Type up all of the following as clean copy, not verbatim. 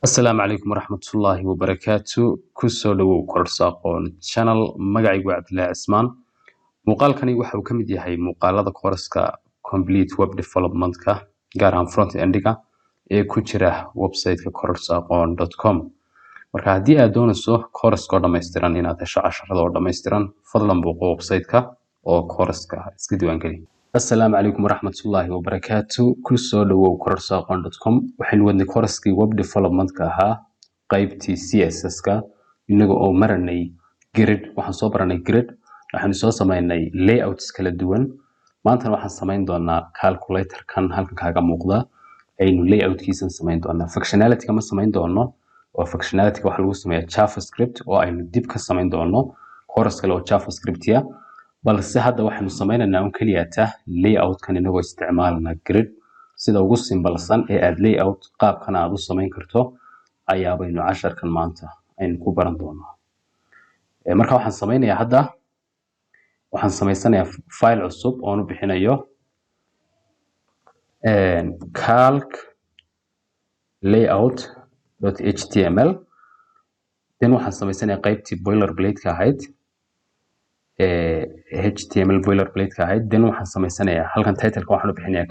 Asalaamu calaykum waraxmatullaahi wabarakaatu. Kusoo dhawow kororso aqoon channel. Magacaygu waa Cabdilaahi Cismaan. Muuqaalkani waxa uu ka mid yahay muuqaalada kooraska Complete Web Development-ka gaar ahaan front end-ga ee ku jira website-ka kororsoaqoon.com. Marka haddii aad doonayso kooraska oo dhammaystiran inaad hesho casharrada oo dhammaystiran, fadlan booqo website-ka oo kooraska iska diiwaangeli. Asalaamu calaykum waraxmatullaahi wabarakaatu. Kusoo dhawow kororsoaqoon.com. Waxaynu wadnay kooraskii web development-ka ahaa qaybtii CSS-ka inaga oo maranay grid. Waxaan soo baranay grid, waxaanu soo sameynay layouts kala duwan. Maantana waxaan samayn doonaa calculator-kan halkan kaaga muuqda. Aynu layout-kiisan samayn doonaa. Functionality-ga ma samayn doono. oo functionality-ga waxa lagu sameeyaa JavaScript oo aynu dib ka samayn doono kooras kale oo JavaScript-ya. balse hadda waxaanu sameynaynaa un kaliya layout-kan inagoo isticmaalna grid sida ugu simbalsan ee aad layout qaabkan aad u samayn karto ayaa baynu casharkan maanta aynu ku baran doonaa. Marka waxaan samaysanayaa file cusub oo nu bixinayo calc layout.html. then waxaan samaysanayaa qaybtii boilerplate-ka ahayd HTML boilerplate-ka ahayd. then waxaan samaysanayaa halkan title-ka waxaan u bixinayaa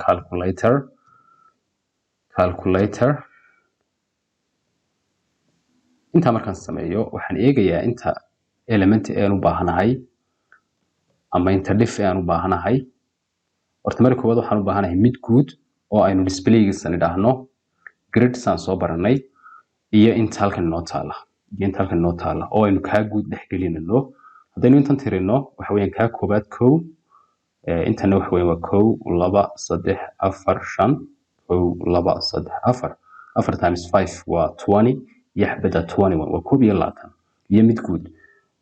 calculator. inta markaan sameeyo waxaan eegayaa inta element aan u baahanahay ama inta diff aan u baahanahay. horta marka koowaad waxaan u baahanahay mid guud oo aynu display-giisa nidhaahno grid saan soo baranay iyo inta halkan inoo taala oo aynu kaa guud dhex gelinayno. haddaynu intan tirino waxa weeyaan kaa koobaad 1 intana waxa weeyaan waa 1 2 3 4 5 1 2 3 4 4 times 5 waa 20 iyo xabada 21 waa 21 iyo mid guud.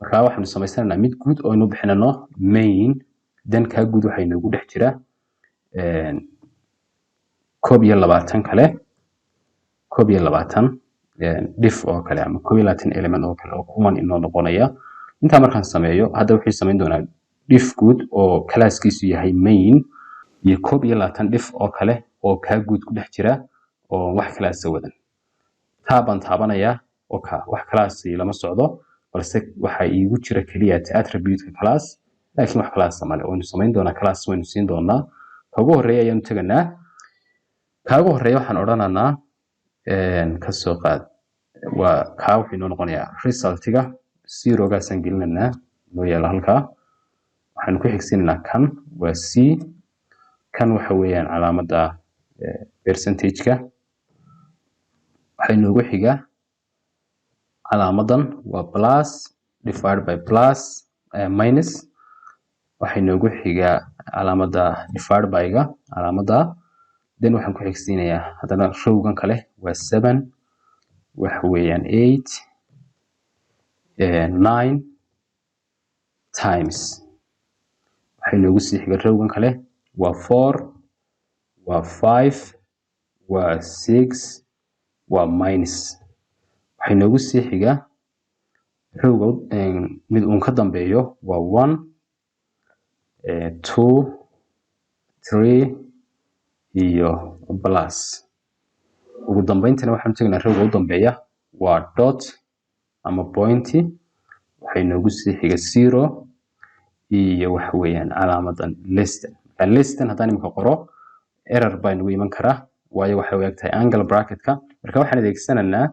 marka waxaanu samaysanaynaa mid guud oo aynu bixinano main. then kaa guud waxa inoogu dhex jira 21 kale 21 diff oo kale ama 21 element oo kale oo kuman inoo noqonaya. inta markaan sameeyo hadda wuxuu samayn doonaa diff guud oo class-kiisu yahay main iyo 21 diff oo kale oo kaa guud ku dhex jira oo wax class wadan. taaban taabanaya oo wax class lama socdo balse waxa iigu jira kaliya attribute-ka class laakiin wax class ma leh. oo samayn doonaa class waynu siin doonaa. ugu horeeya ayaan taganaa. kaaga horeeya waxaan odhanaynaa ka soo qaad waa kaa wuxuu inoo noqonayaa result-ga 0 gaasaan gelinaynaa noo yaala halkaa. waxaanu ku xigsiinaynaa kan waa c. kan waxa weeyaan calaamadda percentage-ka. waxay noogu xiga calaamadan waa plus divided by plus minus. waxay noogu xiga calaamadda divided by-ga calaamadda. then waxaan ku xigsiinayaa haddana row-gan kale waa 7 waxa weeyaan 8 9 times waxay noogu sii xiga row-gan kale waa 4 waa 5 waa 6 waa minus. waxay noogu sii xiga row-ga mid uun ka dambeeyo waa 1 2 3 iyo plus. ugu dambeyntina waxaan tagnaa row-ga u dambeeya waa dot ama point. waxay noogu sii xiga 0 iyo waxa weeyaan calaamadan less than haddaan imika qoro error baa nagu iman karaa waayo waxay u egtahay angle bracket-ka. marka waxaan adeegsanaynaa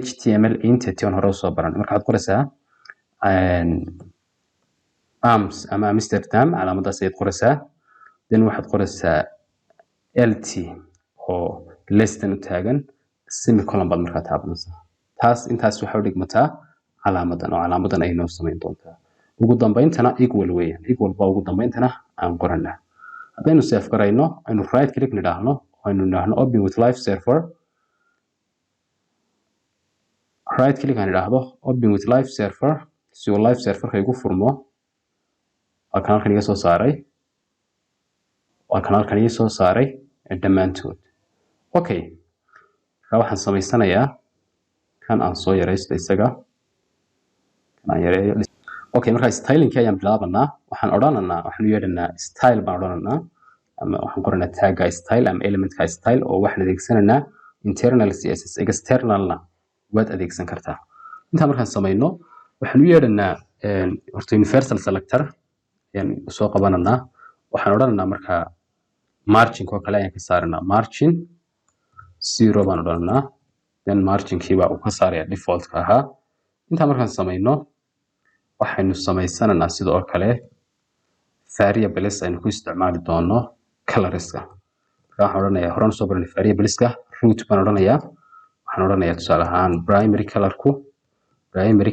HTML entity on hore usoo baran. marka waxaad qoraysaa arms ama Amsterdam calaamadaas ayaad qoraysaa. then waxaad qoraysaa LT oo less than u taagan semicolon baad markaa taabanaysaa. intaas waxay u dhigmataa calaamadan oo calaamadan ay noo samayn doontaa. ugu dambayntana equal weeyaan. equal baa ugu dambayntana aan qoranaa. haddaynu save garayno aynu right click nidhaahno aynu nidhaahno open with live server. right click aan nidhaahdo open with live server si uu live server-ka igu furmo. waa kan halkan iga soo saaray dhammaantood. okay marka waxaan samaysanayaa kan aan soo yaraysto isaga kan aan yareeyo. okay marka styling-kii ayaan bilaabanaa. waxaan yeedhanaa style baan odhanaynaa ama waxaan qoranaa tag-ga style ama element-ka style oo waxaan adeegsanaynaa internal css externalna waad adeegsan kartaa. inta markaan sameeyno waxaan u yeedhanaa horta universal selector ayaan soo qabananaa. waxaan odhananaa markaa margin oo kale ayaan ka saaranaa margin 0 baan odhananaa, then margin kiiba uu ka saaraya default ka ahaa. inta markaan sameeyno waxaynu samaysananaa sidoo kale variables aynu ku isticmaali doono colorska. waxaan odhanayaa horaan soo baranay variableska root baan odhanayaa. waxaan odhanayaa tusaale ahaan primary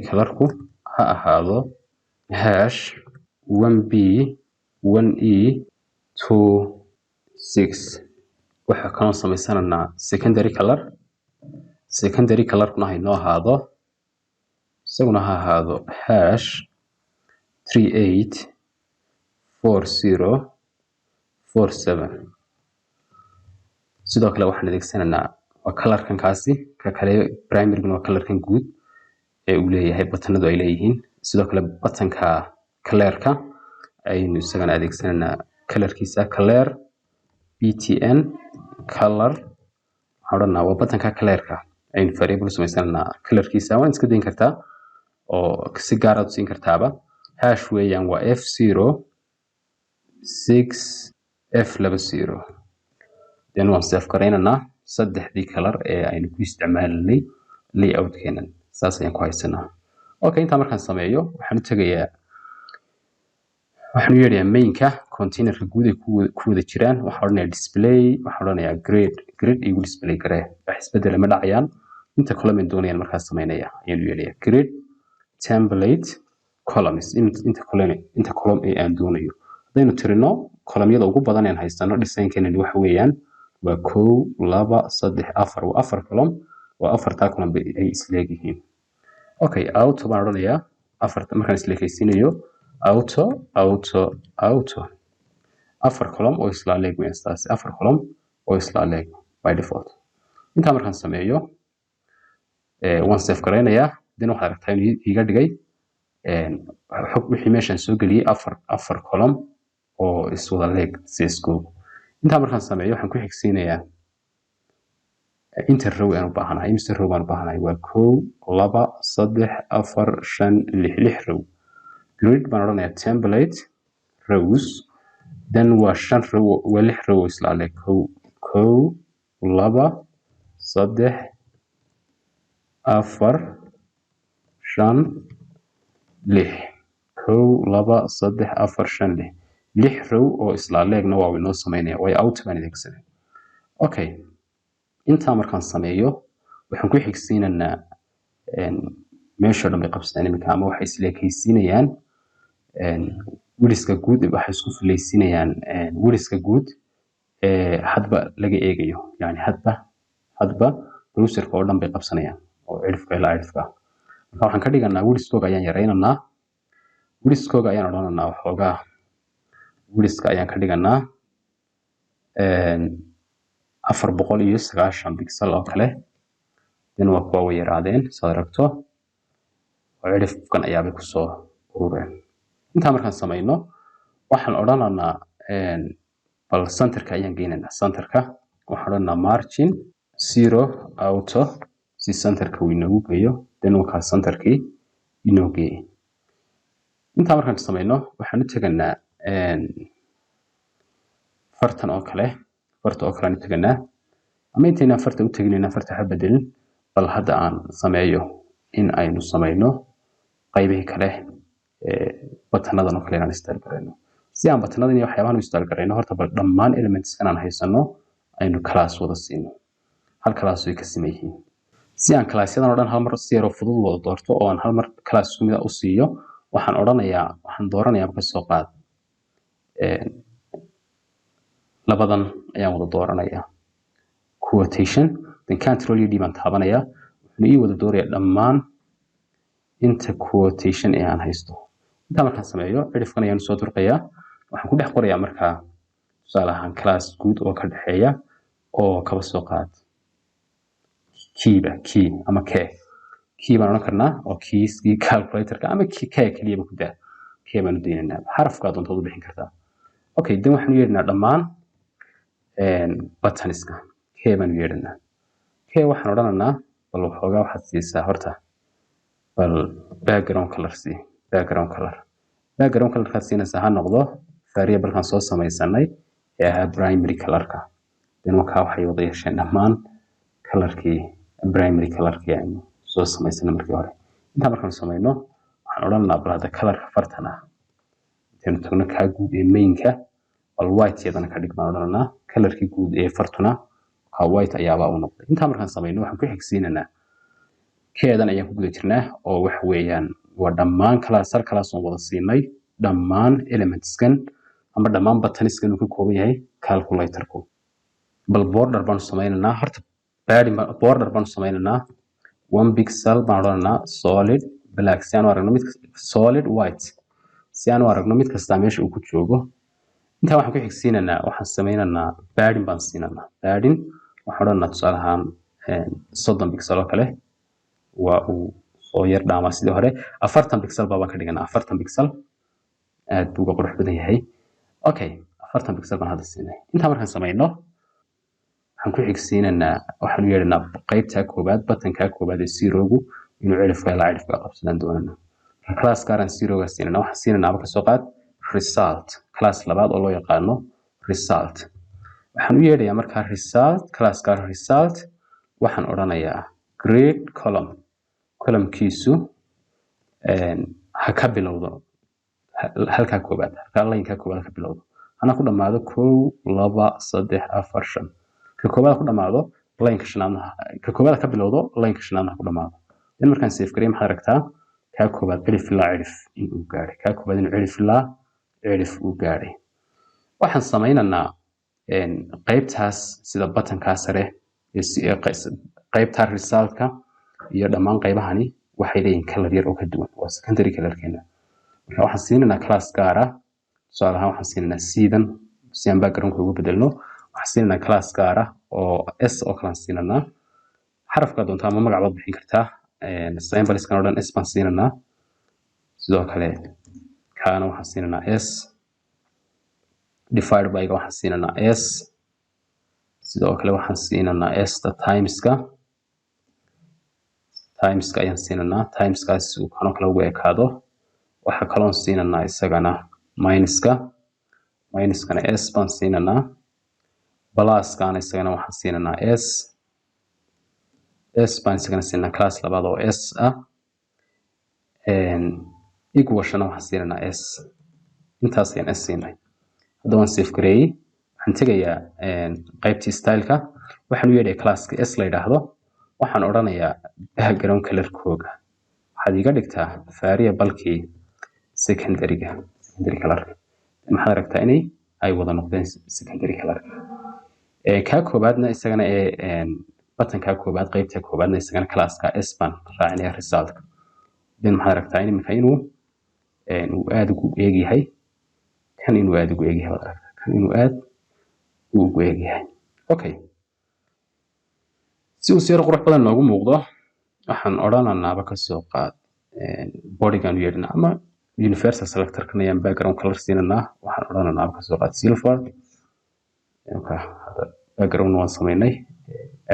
colorku ha ahaado hash 1b 1e 26. waxaa kaloo samaysananaa secondary colorkuna haynoo ahaado isaguna ha ahaado hash 384047. sidoo kale waxaan adeegsananaa waa colorkan kaasi ka kale primaryguna waa colorkan guud ee uu leeyahay buttonadu ay leeyihiin. sidoo kale buttonka colorka aynu isagana adeegsananaa colorkiisa color btn color. waxaan odhanaa waa buttonka colorka aynu variable samaysananaa colorkiisa. waan iska dayn kartaa oo si gaar ah u siin kartaaba. hash weeyaan waa f06f20. then waan save garaynanaa saddexdii color ee aynu ku isticmaalanay layout-keenan. saas ayaan ku haysanaa. okay, intaa markaan sameeyo waxaan u tegayaa waxaan u yeedhayaa mainka containerka guud ay ku wada jiraan. waxaan odhanayaa display, waxaan odhanayaa grid igu display garee. wax isbedela ma dhacayaan. inta column doonayaan markaas sameynaya ayaan u yeedhayaa grid template columns. inta column ee aan doonayo haddaynu tirino columnyada ugu badan aan haysano design-keenani waxa weeyaan waa 1 2 3 4 waa 4 column. waa 4taa column ay isleeyihiin. okay, auto baan odhanayaa afarta markaan isleekaysiinayo auto 4 column oo isla leeg weeyaan. taasi 4 column oo isla leeg by default. inta markaan sameeyo waan save garaynayaa. then waxaad aragtaa inuu iga dhigay xog wixii meeshan soo geliyay 4 column oo iswada leeg CSGO. inta markaan sameeyo waxaan ku xigsiinayaa inta row aan u baahanahay. imse row aan u baahanahay waa 1 2 3 4 5 6 row. grid baan odhanayaa template rows, then waa 5 row waa 6 row isla leeg 1 2 3 4 5 6 6 row oo isla leegna waa inoo sameynaya way out baan adeegsanay. okay, inta markaan sameeyo waxaan ku xigsiinanaa meesha dhan bay qabsadaan iminka ama waxay isleekaysiinayaan wiliska guud waxay isku filaysiinayaan wiliska guud hadba laga eegayo. yani hadba browserka oo dhan bay qabsanayaan oo cirifka ilaa cirifka. marka waxaan ka dhiganaa wiliskooga ayaan yareynanaa. wiliskooga ayaan odhananaa waxoogaa wiliska ayaan ka dhiganaa 490 pixel oo kale. then waa kuwa way yaraadeen saad aragto oo cirifkan ayaabay kusoo urureen. intaa markaan samayno waxaan odhananaa bal centerka ayaan geynaynaa. centerka waxaan odhanaa margin 0 auto si centerka uu inoogu geeyo. then wakaa centerkii inoo geeyey. intaa markaan samayno waxaan u teganaa fartan oo kale aan u teganaa. ama intayna farta u teginayna farta ha bedelin bal hadda aan sameeyo in aynu samayno qaybihii kale buttonadan oo kale inaan install garayno. si aan buttonadan iyo waxyaabahan u install garayno horta bal dhammaan elements kan aan haysano aynu class wada siino. hal class way ka simayhiin. si aan classyadan oo dhan hal mar si yar oo fudud wada doorto oo aan hal mar class isku mid ah u siiyo waxaan dooranayaa marka soo qaad labadan ayaan wada dooranayaa quotation, then control d baan taabanayaa. wuxuu ii wada doorayaa dhammaan inta quotation ee aan haysto. inta markaan sameeyo cirifkan ayaan soo durqayaa. waxaan ku dhex qorayaa markaa tusaale ahaan class guud oo ka dhaxeeya oo kaba soo qaad key ama key baan odhan karnaa oo keyskii calculatorka ama keliyaba ku daa key baan u daynaynaa. xarafkaa doontood u bixin kartaa. okay, then waxaan u yeedhinaa dhammaan buttonska key baan u yeedhinaa. okay waxaan odhanaynaa bal waxoogaa waxaad siisaa horta bal background color sii background colorkaad siinaysaa ha noqdo variablekan soo samaysanay ee ahaa primary colorka then wakaa waxay wada yeesheen dhammaan colorkii primary colorkii aynu soo samaysanay markii hore intaa markaan samayno waxaan odhanaynaa bal hadda colorka fartan ah intaynu tagno kaa guud ee mainka bal white yadana ka dhig baan odhanaynaa colorkii guud ee fartuna kaa white ayaabaa u noqday intaa markaan samayno waxaan ku xigsiinaynaa keedan ayaan ku guda jirnaa oo wax weeyaan waa dhammaan sar kalaasoo wada siinay dhammaan elementskan ama dhammaan butaniskan uu ka kooban yahay calculatorku bal border baan samaynaynaa horta border baan samaynaynaa 1 pixel baan odhanaynaa solid black si aan u aragno mid solid white si aan u aragno mid kasta meesha uu ku joogo intaa waxaan ku xigsiinaynaa waxaan samaynaynaa padding baan siinaynaa padding waxaan odhanaynaa tusaale ahaan 30 pixel oo kale waa uu soo yar dhaamaa sidii hore 40 pixel baan ka dhiganaa 40 pixel aad buu uga qurux badan yahay okay 40 pixel baan hadda siinay intaa markaan samayno waxaan ku xigsiinaynaa waxaan u yeedhanaa qaybta koobaad buttonka koobaad ee zerogu inuu cilifka ilaa cilifka qabsadaan doonana class garan zeroga siinana waxaan siinaynaa marka soo qaad result class labaad oo loo yaqaano result waxaan u yeedhayaa markaa result class garan result waxaan odhanayaa grade columnkiisu ha ka bilowdo halka koobaad halka line-ka koobaad ka bilowdo ana ku dhamaado 1 2 3 4 5 ka koobaad ku dhamaado line-ka shanaadna ka koobaad ka bilowdo line-ka shanaadna ku dhamaado in markaan save gareey maxaad aragtaa ka koobaad cilif ilaa cilif inuu gaaray ka koobaad inuu cilif ilaa cilif uu gaaray waxaan samaynaynaa qaybtaas sida buttonka sare ee qaybta result-ka iyo dhammaan qaybahani waxay leeyihiin color yar oo ka duwan waa secondary colorkeena marka waxaan siinaynaa class gaar ah tusaale ahaan waxaan siinaynaa siidan si aan background-ka ugu bedelno waxaan siinaynaa class gaar ah oo s oo kale siinaynaa xarafka doonta ama magac baad bixin kartaa symbols-kan oo dhan s baan siinaynaa sidoo kale kaana waxaan siinaynaa s divided by ga waxaan siinaynaa s sidoo kale waxaan siinaynaa s ta times-ka ayaan siinaynaa timeskaas uu kanoo kale ugu ekaado waxaa kaloon siinaynaa isagana minuskana s baan siinaynaa pluskana isagana waxaan siinaynaa s baan isagana siinaynaa class labaad oo s ah equalshana waxaan siinaynaa s intaas ayaan s siinay hadda waan save gareeyey waxaan tegayaa qaybtii styleka waxaan u yeedhaya classka s la yidhaahdo waxaan odhanayaa background colorkooga waxaad iga dhigtaa variable-kii secondary colorka maxaad aragtaa inay ay wada noqdeen secondary colorka ka koobaadna isagana ee buttonka koobaad qaybta koobaadna isagana classka s baan raacinaya result then maxaad aragtaa iminka inuu aad ugu eegyahay kan inuu aad ugu eegyahay waad aragtaa kan inuu aad ugu eegyahay okay si uu sir qurux badan noogu muuqdo waxaan odhanaynaa ka soo qaad bodygan u yeedhna ama universal selector kan ayaan background color siinanaa waxaan odhanaynaa ka soo qaad silver background waan samaynay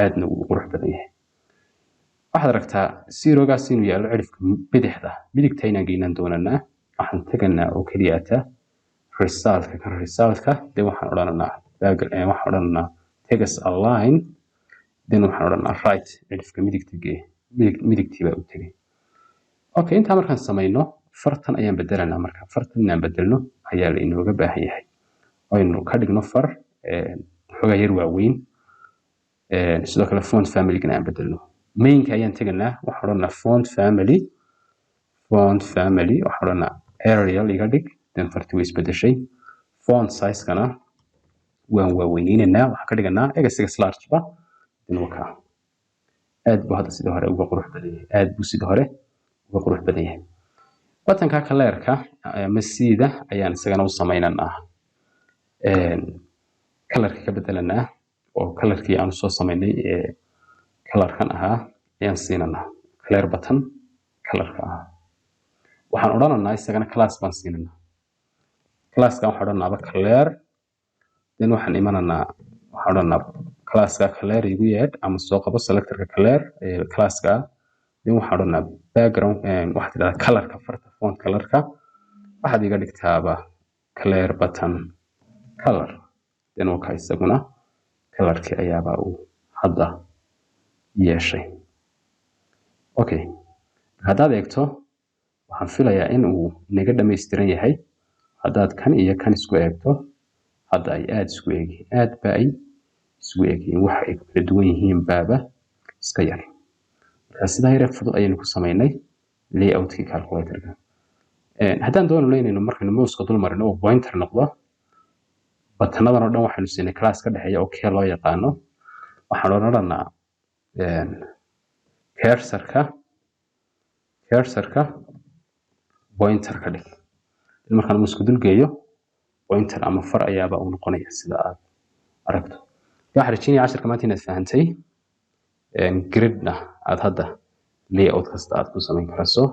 aadna uu qurux badan yahay waxaad aragtaa zerogaas inuu yaalo cilifka bidixda midigta inaan geynaan doonanaa waxaan teganaa oo keliyaata resultka dee waxaan odhanaynaa tegas align then waxaan odhanaa right cilifka midigtii baa u tegay okay intaa markaan samayno fartan ayaan bedelanaa marka fartan inaan bedelno ayaa la inooga baahan yahay aynu ka dhigno far xogaa yar waaweyn sidoo kale font family-gana aan bedelno mainka ayaan teganaa waxaan odhanaa font family waxaan odhanaa arial iga dhig then farti way isbedeshay font size-kana waan waaweyneynanaa waxaan ka dhiganaa egas large-ba aad buu hadda sidii hore uga qurux badan yahay buttonka colorka ama siida ayaan isagana u samaynaynaa colorka ka bedelanaa oo colorkii aan soo samaynay ee colorkan ahaa ayaan siinaynaa color button colorka ahaa waxaan odhanaynaa isagana class baan siinaynaa classkan waxaan odhanaaba color then waxaan imanaynaa waxaan odhanaynaa class-ka color igu yeedh ama soo qabo selector-ka color ee class-ka then waxaan odhanaa background waxaad tidhahdaa color-ka farta font color-ka waxaad iga dhigtaaba clear button color then waka isaguna color-kii ayaaba uu hadda yeeshay okay haddaad eegto waxaan filayaa in uu naga dhammaystiran yahay haddaad kan iyo kan isku eegto hadda ay aad isku eegyihiin aad ba ay isku eegyihiin waxa ay kala duwan yihiin baaba iska yar marka sidaa yar fudud ayaynu ku samaynay layout-kii calculator-ka haddaan doonayno inaynu markaynu mouse-ka dul marino oo pointer noqdo batanadan oo dhan waxaynu siinay class ka dhexeeya oo kee loo yaqaano waxaan odhanaa cursor-ka pointer ka dhig markaan mouse-ka dul geeyo pointer ama far ayaaba uu noqonaya sida aad aragto waxaan rajaynaya casharka maanta inaad fahantay gridna aad hadda layout kasta aad ku samayn karayso